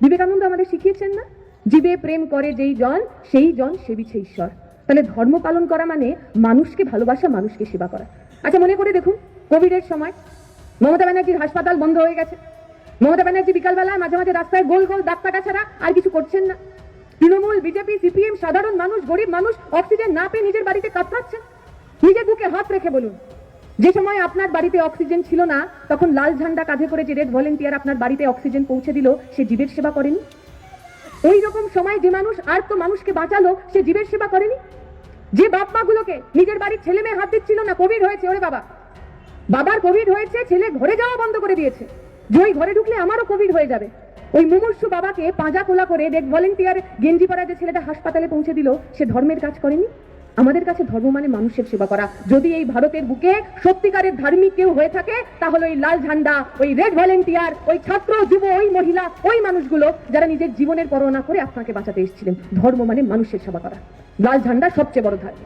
বিবেকানন্দ আমাদের শিখিয়েছেন না, জীবে প্রেম করে যেই জন সেই জন সেবিছে ঈশ্বর। তাহলে ধর্ম পালন করা মানে মানুষকে ভালোবাসা, মানুষকে সেবা করা। আচ্ছা মনে করে দেখুন, কোভিডের সময় মমতা ব্যানার্জির হাসপাতাল বন্ধ হয়ে গেছে। মমতা ব্যানার্জি বিকালবেলায় মাঝে মাঝে রাস্তায় গোল গোল দাগ কাটা ছাড়া আর কিছু করছেন না। তৃণমূল, বিজেপি, সিপিএম, সাধারণ মানুষ, গরিব মানুষ অক্সিজেন না পেয়ে নিজের বাড়িতে কাতরাচ্ছেন। নিজের বুকে হাত রেখে বলুন, যে সময় আপনার বাড়িতে অক্সিজেন ছিল না, তখন লাল ঝান্ডা কাঁধে করে যে রেড ভলেন্টিয়ার আপনার বাড়িতে অক্সিজেন পৌঁছে দিল, সে জীবের সেবা করেনি? ওই রকম সময় যে মানুষ আর তো মানুষকে বাঁচালো, সে জীবের সেবা করেনি? যে বাপ মা গুলোকে নিজের বাড়ির ছেলে মেয়ে হাত দিচ্ছিল না, কোভিড হয়েছে, ওরে বাবা, বাবার কোভিড হয়েছে, ছেলে ঘরে যাওয়া বন্ধ করে দিয়েছে, যে ওই ঘরে ঢুকলে আমারও কোভিড হয়ে যাবে, ওই মুমূর্ষু বাবাকে পাঁজা কোলা করে রেড ভলেন্টিয়ার গেঞ্জি পরা যে ছেলেটা হাসপাতালে পৌঁছে দিল, সে ধর্মের কাজ করেনি? আমাদের কাছে ধর্ম মানে মানুষের সেবা করা। যদি এই ভারতের বুকে সত্যিকারের ধার্মিক কেউ হয়ে থাকে, তাহলে ওই লাল ঝান্ডা, ওই রেড ভলেন্টিয়ার, ওই ছাত্র, যুব, ওই মহিলা, ওই মানুষগুলো যারা নিজের জীবনের পরোয়া না করে আপনাকে বাঁচাতে এসেছিলেন। ধর্ম মানে মানুষের সেবা করা। লাল ঝান্ডা সবচেয়ে বড় ধর্ম।